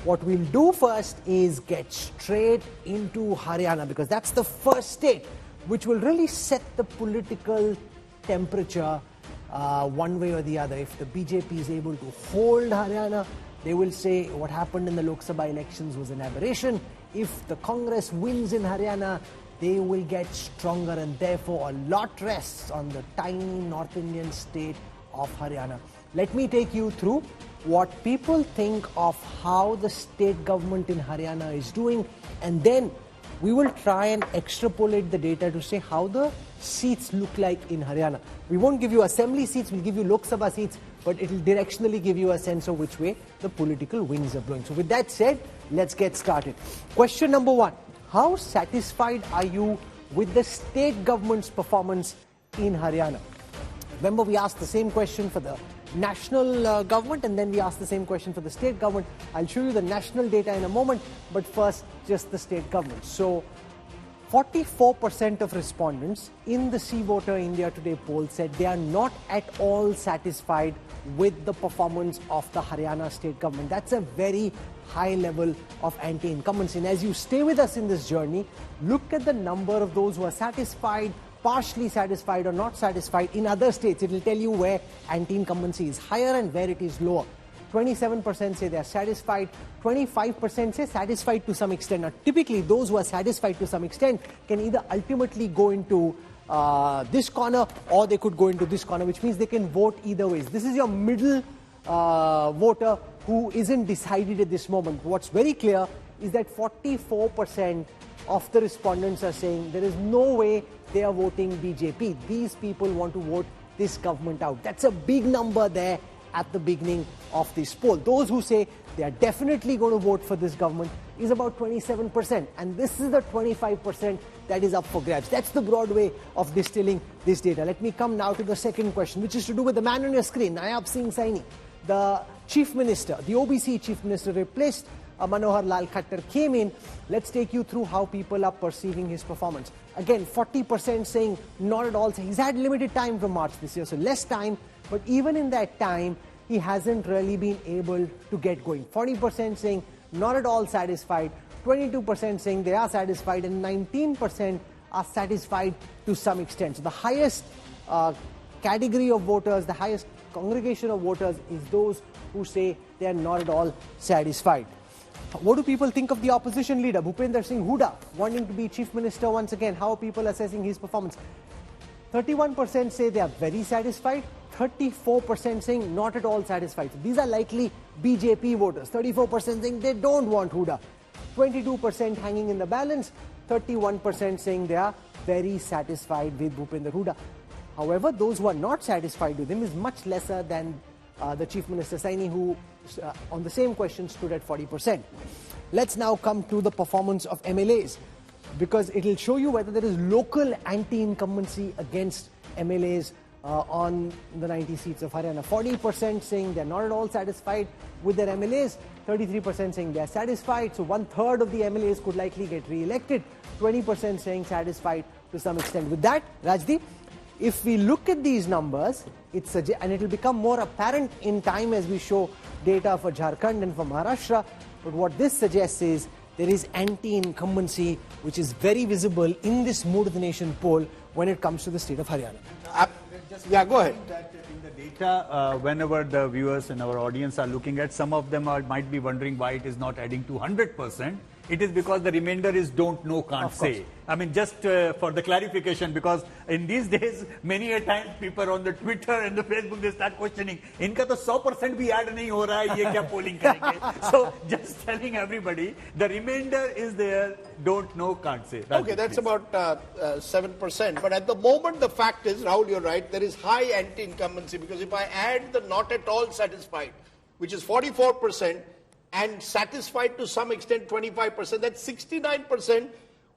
What we'll do first is get straight into Haryana, because that's the first state which will really set the political temperature one way or the other. If the BJP is able to hold Haryana, they will say what happened in the Lok Sabha elections was an aberration. If the Congress wins in Haryana, they will get stronger, and therefore a lot rests on the tiny North Indian state of Haryana. Let me take you through what people think of how the state government in Haryana is doing, and then we will try and extrapolate the data to say how the seats look like in Haryana. We won't give you assembly seats, we'll give you Lok Sabha seats, but it will directionally give you a sense of which way the political winds are blowing. So with that said, let's get started. Question number one: how satisfied are you with the state government's performance in Haryana? Remember, we asked the same question for the national government, and then we asked the same question for the state government. I'll show you the national data in a moment, but first just the state government. So 44% of respondents in the See Voter India Today poll said they are not at all satisfied with the performance of the Haryana state government. That's a very high level of anti-incumbency. And as you stay with us in this journey, look at the number of those who are satisfied, partially satisfied or not satisfied in other states. It will tell you where anti-incumbency is higher and where it is lower. 27% say they are satisfied, 25% say satisfied to some extent. Now, typically, those who are satisfied to some extent can either ultimately go into this corner or they could go into this corner, which means they can vote either ways. This is your middle voter who isn't decided at this moment. What's very clear is that 44% of the respondents are saying there is no way they are voting BJP. These people want to vote this government out. That's a big number there at the beginning of this poll. Those who say they are definitely going to vote for this government is about 27%. And this is the 25% that is up for grabs. That's the broad way of distilling this data. Let me come now to the second question, which is to do with the man on your screen, Nayab Singh Saini. The Chief Minister, the OBC Chief Minister replaced Manohar Lal Khattar, came in. Let's take you through how people are perceiving his performance. Again, 40% saying not at all. He's had limited time from March this year, so less time. But even in that time, he hasn't really been able to get going. 40% saying not at all satisfied, 22% saying they are satisfied, and 19% are satisfied to some extent. So the highest category of voters, the highest congregation of voters is those who say they are not at all satisfied. What do people think of the opposition leader, Bhupender Singh Hooda, wanting to be Chief Minister once again? How are people assessing his performance? 31% say they are very satisfied, 34% saying not at all satisfied. So these are likely BJP voters. 34% saying they don't want Hooda. 22% hanging in the balance. 31% saying they are very satisfied with Bhupender Hooda. However, those who are not satisfied with him is much lesser than the Chief Minister Saini, who on the same question stood at 40%. Let's now come to the performance of MLAs, because it will show you whether there is local anti-incumbency against MLAs on the 90 seats of Haryana. 40% saying they're not at all satisfied with their MLAs, 33% saying they're satisfied, so one-third of the MLAs could likely get re-elected, 20% saying satisfied to some extent. With that, Rajdeep, if we look at these numbers, and it will become more apparent in time as we show data for Jharkhand and for Maharashtra, but what this suggests is there is anti-incumbency which is very visible in this Mood of the Nation poll when it comes to the state of Haryana. Yeah, go ahead. That in the data, whenever the viewers and our audience are looking at, some of them might be wondering why it is not adding to 100%. It is because the remainder is don't know, can't say. I mean, just for the clarification, because in these days, many a times people on the Twitter and the Facebook, they start questioning, इनका तो 100% भी add नहीं हो रहा है, ये क्या polling करेंगे? So just telling everybody, the remainder is there, don't know, can't say. Okay, that's about 7%. But at the moment, the fact is, Rahul, you're right, there is high anti-incumbency, because if I add the not at all satisfied, which is 44%, and satisfied to some extent 25%, that's 69%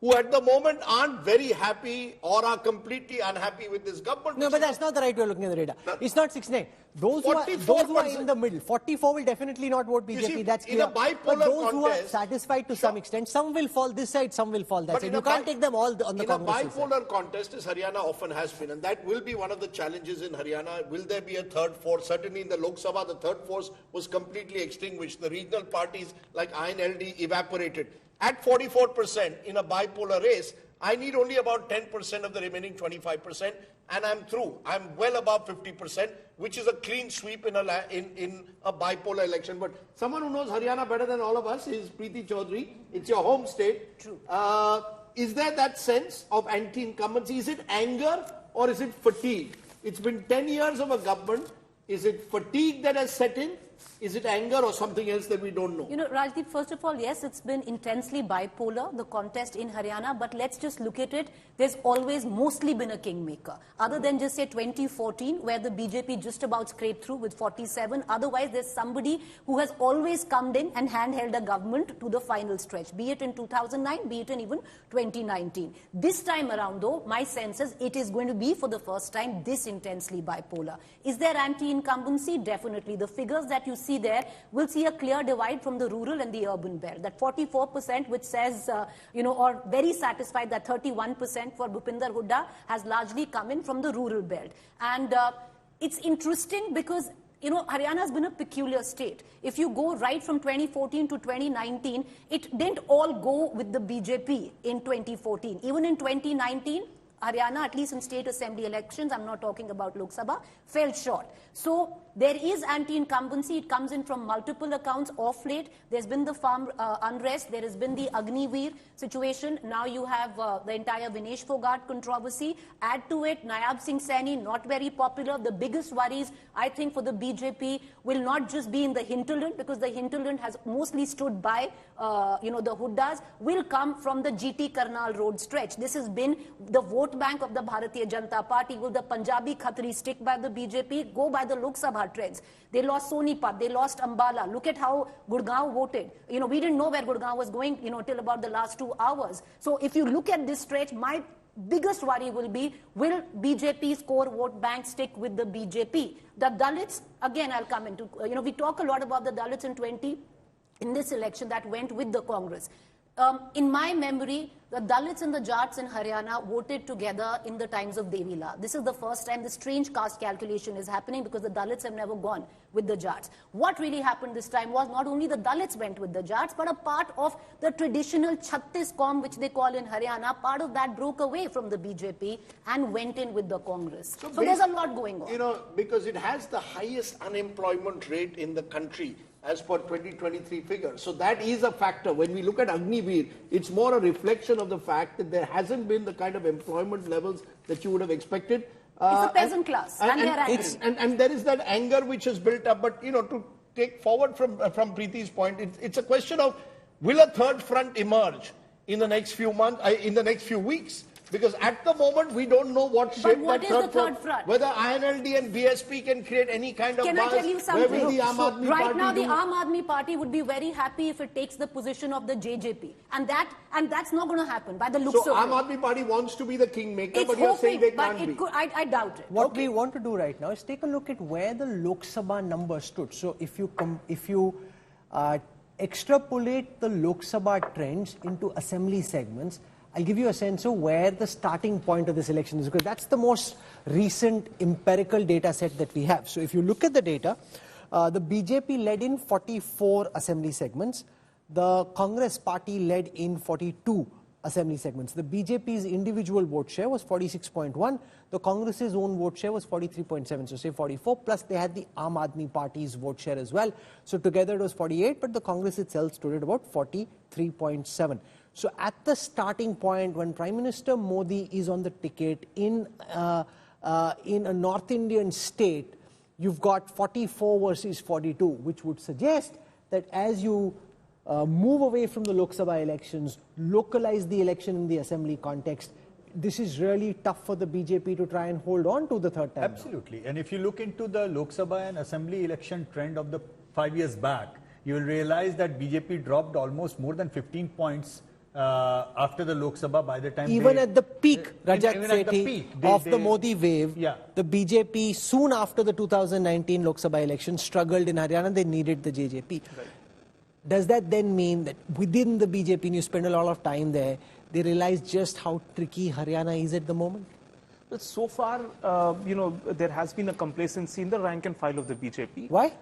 who at the moment aren't very happy or are completely unhappy with this government. No, but that's not the right way of looking at the data. It's not 6-9. Those who are in the middle, 44 will definitely not vote BJP, see, that's clear. in a bipolar but those contest, who are satisfied to some extent, some will fall this side, some will fall that side. You can't take them all on the Congress side. In a bipolar contest, as Haryana often has been, and that will be one of the challenges in Haryana. Will there be a third force? Certainly in the Lok Sabha, the third force was completely extinguished. The regional parties like INLD evaporated. At 44% in a bipolar race, I need only about 10% of the remaining 25%, and I'm through. I'm well above 50%, which is a clean sweep in a bipolar election. But someone who knows Haryana better than all of us is Preeti Chaudhary. It's your home state. True. Is there that sense of anti-incumbency? Is it anger or is it fatigue? It's been 10 years of a government. Is it fatigue that has set in? Is it anger or something else that we don't know? You know, Rajdeep, first of all, yes, it's been intensely bipolar, the contest in Haryana, but let's just look at it. There's always mostly been a kingmaker. Other than just say 2014, where the BJP just about scraped through with 47. Otherwise, there's somebody who has always come in and handheld a government to the final stretch, be it in 2009, be it in even 2019. This time around, though, my sense is it is going to be for the first time this intensely bipolar. Is there anti-incumbency? Definitely. The figures that you see there will see a clear divide from the rural and the urban belt. That 44% which says, or very satisfied that 31% for Bhupinder Hooda has largely come in from the rural belt. And it's interesting because Haryana has been a peculiar state. If you go right from 2014 to 2019, it didn't all go with the BJP in 2014. Even in 2019, Haryana, at least in state assembly elections, I'm not talking about Lok Sabha, fell short. So there is anti-incumbency. It comes in from multiple accounts off late. There's been the farm unrest. There has been the Agniveer situation. Now you have the entire Vinesh Fogart controversy. Add to it, Nayab Singh Saini, not very popular. The biggest worries, I think, for the BJP will not just be in the hinterland, because the hinterland has mostly stood by, the Hoodas, will come from the GT Karnal road stretch. This has been the vote bank of the Bharatiya Janata Party. Will the Punjabi Khatri stick by the BJP? Go by the Lok Sabha trends. They lost Sonipat, they lost Ambala. Look at how Gurgaon voted. We didn't know where Gurgaon was going, till about the last 2 hours. So if you look at this stretch, my biggest worry will be, will BJP's core vote bank stick with the BJP? The Dalits, again, I'll come into, we talk a lot about the Dalits in this election that went with the Congress. In my memory, the Dalits and the Jats in Haryana voted together in the times of Devila. This is the first time the strange caste calculation is happening, because the Dalits have never gone with the Jats. What really happened this time was not only the Dalits went with the Jats, but a part of the traditional Chhattis Qaum, which they call in Haryana, part of that broke away from the BJP and went in with the Congress. So there's a lot going on. Because it has the highest unemployment rate in the country as per 2023 figures. So that is a factor. When we look at Agniveer, it's more a reflection of the fact that there hasn't been the kind of employment levels that you would have expected. It's a peasant class, and they're angry. And there is that anger which has built up. But, to take forward from Preeti's point, it's a question of, will a third front emerge in the next few months, in the next few weeks? Because at the moment, we don't know what shape what is the third front? Whether INLD and BSP can create any kind of buzz. Can I tell you something? Right now, the Aam Aadmi Party would be very happy if it takes the position of the JJP. And that's not going to happen by the looks of it. So Aam Aadmi Party wants to be the kingmaker, but you're saying they can't be. I doubt it. What we want to do right now is take a look at where the Lok Sabha number stood. So if you extrapolate the Lok Sabha trends into assembly segments, I'll give you a sense of where the starting point of this election is, because that's the most recent empirical data set that we have. So if you look at the data, the BJP led in 44 assembly segments. The Congress party led in 42 assembly segments. The BJP's individual vote share was 46.1. The Congress's own vote share was 43.7. So say 44, plus they had the Aam Aadmi Party's vote share as well. So together it was 48, but the Congress itself stood at about 43.7. So at the starting point, when Prime Minister Modi is on the ticket in a North Indian state, you've got 44 versus 42, which would suggest that as you move away from the Lok Sabha elections, localize the election in the assembly context, this is really tough for the BJP to try and hold on to the third time. Absolutely. And if you look into the Lok Sabha and assembly election trend of the 5 years back, you will realize that BJP dropped almost more than 15 points after the Lok Sabha, by the time even at the peak, Rajat even at the Sethi, peak, of the Modi wave, yeah. the BJP, soon after the 2019 Lok Sabha election, struggled in Haryana. They needed the JJP. Right. Does that then mean that within the BJP, and you spend a lot of time there, they realize just how tricky Haryana is at the moment? Well, so far, there has been a complacency in the rank and file of the BJP. Why?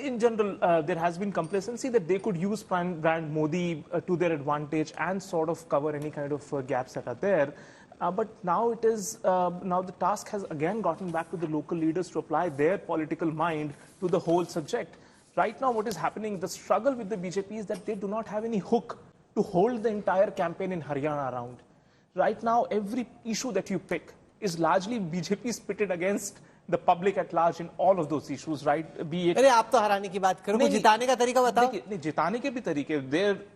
In general, there has been complacency that they could use brand Modi to their advantage and sort of cover any kind of gaps that are there. But now it is, now the task has again gotten back to the local leaders to apply their political mind to the whole subject. Right now, what is happening, the struggle with the BJP is that they do not have any hook to hold the entire campaign in Haryana around. Right now, every issue that you pick is largely BJP spitted against the public at large in all of those issues, right? Be it. अरे आप तो हराने की बात करो, जिताने का तरीका बताओ. नहीं, जिताने के भी तरीके.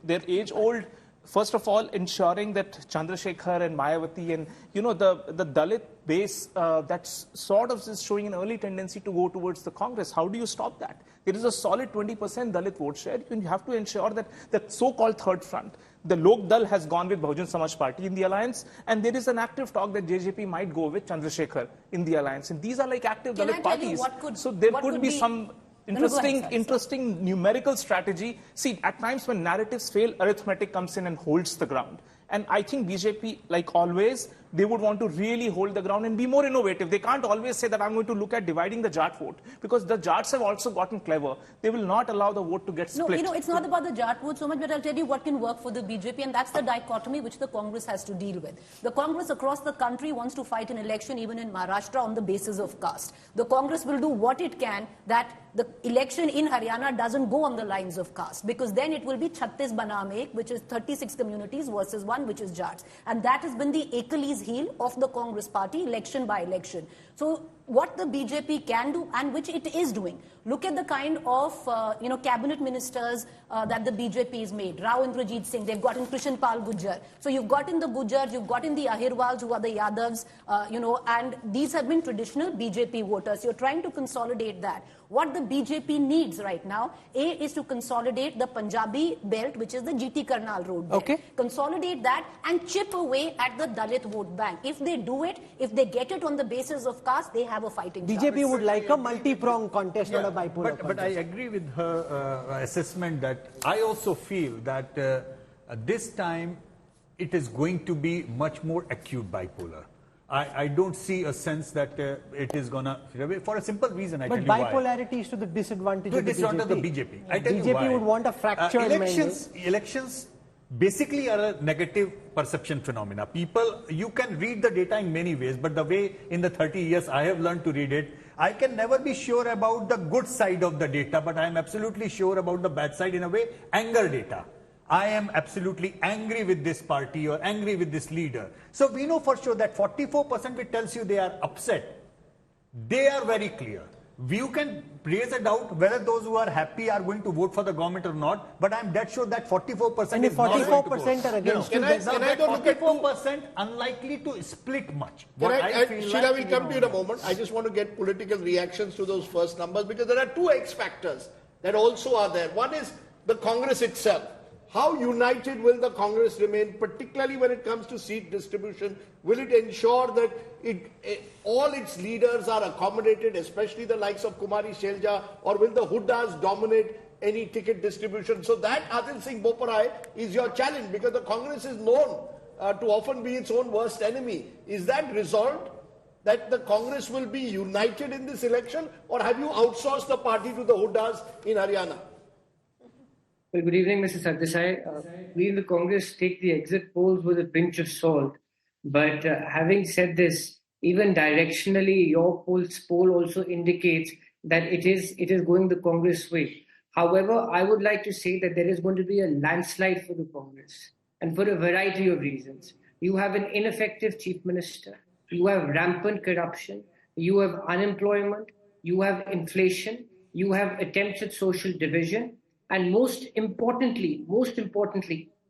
They're age old. First of all, ensuring that Chandrasekhar and Mayawati and the Dalit base that's sort of is showing an early tendency to go towards the Congress. How do you stop that? There is a solid 20% Dalit vote share. You have to ensure that the so-called third front, the Lok Dal has gone with Bahujan Samaj Party in the alliance, and there is an active talk that JJP might go with Chandrasekhar in the alliance. And these are like active Dalit parties. So there could be some interesting numerical strategy. See, at times when narratives fail, arithmetic comes in and holds the ground. And I think BJP, like always, they would want to really hold the ground and be more innovative. They can't always say that I'm going to look at dividing the Jat vote, because the Jats have also gotten clever. They will not allow the vote to get split. No, it's not about the Jat vote so much, but I'll tell you what can work for the BJP, and that's the dichotomy which the Congress has to deal with. The Congress across the country wants to fight an election, even in Maharashtra, on the basis of caste. The Congress will do what it can that the election in Haryana doesn't go on the lines of caste, because then it will be 36 banam ek, which is 36 communities versus one which is Jats. And that has been the Achilles heel of the Congress party, election by election. So what the BJP can do, and which it is doing, look at the kind of cabinet ministers that the BJP has made. Rao Indrajit Singh, they've got in Krishan Pal Gujjar. So you've got in the Gujjars, you've got in the Ahirwals, who are the Yadavs, and these have been traditional BJP voters. You're trying to consolidate that. What the BJP needs right now, is to consolidate the Punjabi belt, which is the GT Karnal road belt. Okay. Consolidate that and chip away at the Dalit vote bank. If they do it, if they get it on the basis of caste, they have a fighting chance. BJP would like a multi-pronged contest, not a bipolar contest. But I agree with her assessment that I also feel that this time it is going to be much more acute bipolar. I don't see a sense that it is going to, for a simple reason, I tell you why. But bipolarity is to the disadvantage of the BJP. Disadvantage of the BJP. I tell you why. BJP would want a fractured elections basically are a negative perception phenomena. People, you can read the data in many ways, but the way in the 30 years I have learned to read it, I can never be sure about the good side of the data, but I am absolutely sure about the bad side in a way, anger data. I am absolutely angry with this party or angry with this leader. So we know for sure that 44% which tells you they are upset. They are very clear. You can raise a doubt whether those who are happy are going to vote for the government or not, but I'm dead sure that 44% and is not going to vote. 44% are against. Can I look at 44% unlikely to split much. Sheila, we'll come to you in a moment. I just want to get political reactions to those first numbers, because there are two X factors that also are there. One is the Congress itself. How united will the Congress remain, particularly when it comes to seat distribution? Will it ensure that all its leaders are accommodated, especially the likes of Kumari Shelja, or will the Huddas dominate any ticket distribution? So that, Adil Singh Boparai, is your challenge, because the Congress is known to often be its own worst enemy. Is that resolved, that the Congress will be united in this election, or have you outsourced the party to the Huddas in Haryana? Well, good evening, Mr. Sardesai. We in the Congress take the exit polls with a pinch of salt. But having said this, even directionally, your poll also indicates that it is going the Congress way. However, I would like to say that there is going to be a landslide for the Congress, and for a variety of reasons. You have an ineffective chief minister. You have rampant corruption. You have unemployment. You have inflation. You have attempts at social division. And most importantly,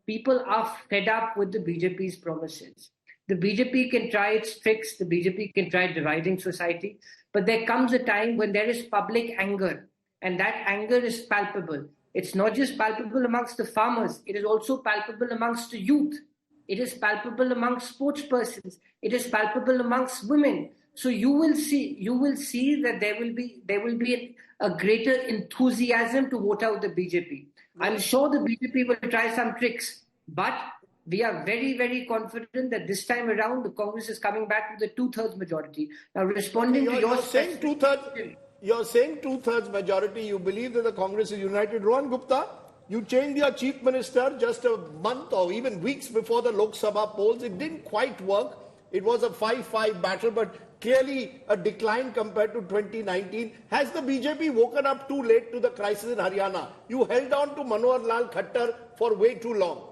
people are fed up with the BJP's promises. The BJP can try its tricks, the BJP can try dividing society, but there comes a time when there is public anger, and that anger is palpable. It's not just palpable amongst the farmers, it is also palpable amongst the youth. It is palpable amongst sports persons. It is palpable amongst women. So you will see that there will be a greater enthusiasm to vote out the BJP. I'm sure the BJP will try some tricks, but we are very, very confident that this time around the Congress is coming back with a 2/3 majority. Now, responding to your saying you're saying 2/3 majority. You believe that the Congress is united. Rohan Gupta, you changed your chief minister just a month or even weeks before the Lok Sabha polls. It didn't quite work. It was a 5-5 battle, but clearly a decline compared to 2019. Has the BJP woken up too late to the crisis in Haryana? You held on to Manohar Lal Khattar for way too long.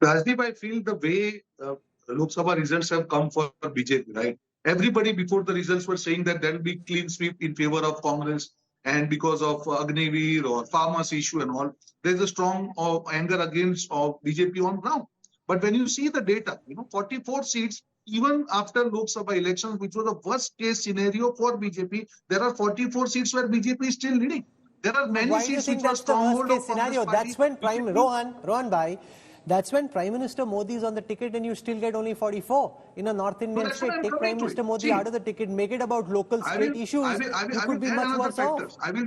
Rajdeep, I feel the way Lok Sabha results have come for BJP, right? Everybody before the results were saying that there will be clean sweep in favor of Congress, and because of Agniveer or farmers issue and all, there's a strong anger against BJP on ground. But when you see the data, 44 seats, even after Lok Sabha elections, which was the worst case scenario for BJP, there are 44 seats where BJP is still leading. There are many seats which were stronghold of Congress party. That's when Rohan Bhai, that's when Prime Minister Modi is on the ticket and you still get only 44 in a North Indian state. Take Prime Minister Modi out of the ticket, make it about local state issues. It could be much worse off. I will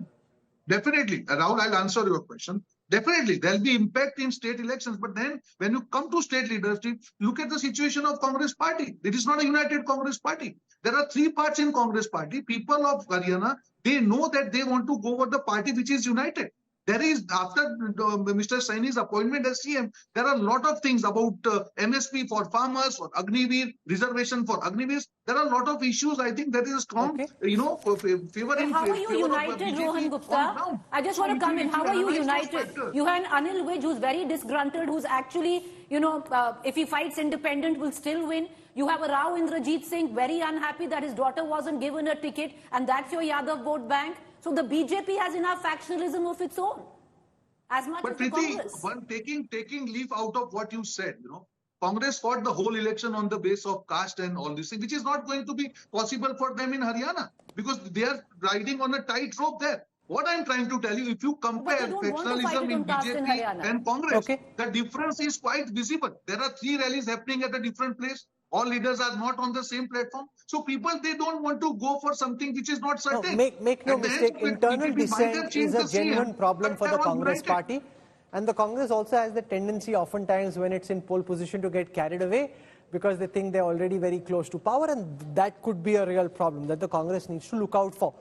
definitely, Rahul, I'll answer your question. Definitely, there'll be impact in state elections. But then when you come to state leadership, look at the situation of Congress party. It is not a united Congress party. There are three parts in Congress party. People of Haryana, they know that they want to go for the party which is united. There is, after Mr. Saini's appointment as CM, there are a lot of things about MSP for farmers, for Agniveer, reservation for Agniveer. There are a lot of issues. I think there is a strong, favor in How are you united, Rohan Gupta? I just want to come in. How are you united? You have Anil Vij, who's very disgruntled, who's actually, if he fights independent, will still win. You have a Rao Indrajit Singh, very unhappy that his daughter wasn't given a ticket, and that's your Yadav vote bank. So the BJP has enough factionalism of its own, as much as the Congress. But taking leaf out of what you said, Congress fought the whole election on the base of caste and all this thing, which is not going to be possible for them in Haryana because they are riding on a tightrope there. What I'm trying to tell you, if you compare factionalism in BJP and Congress, the difference is quite visible. There are 3 rallies happening at a different place. All leaders are not on the same platform. So people, they don't want to go for something which is not certain. No, make no mistake, internal dissent is a genuine problem for the Congress party. And the Congress also has the tendency oftentimes when it's in pole position to get carried away because they think they're already very close to power, and that could be a real problem that the Congress needs to look out for.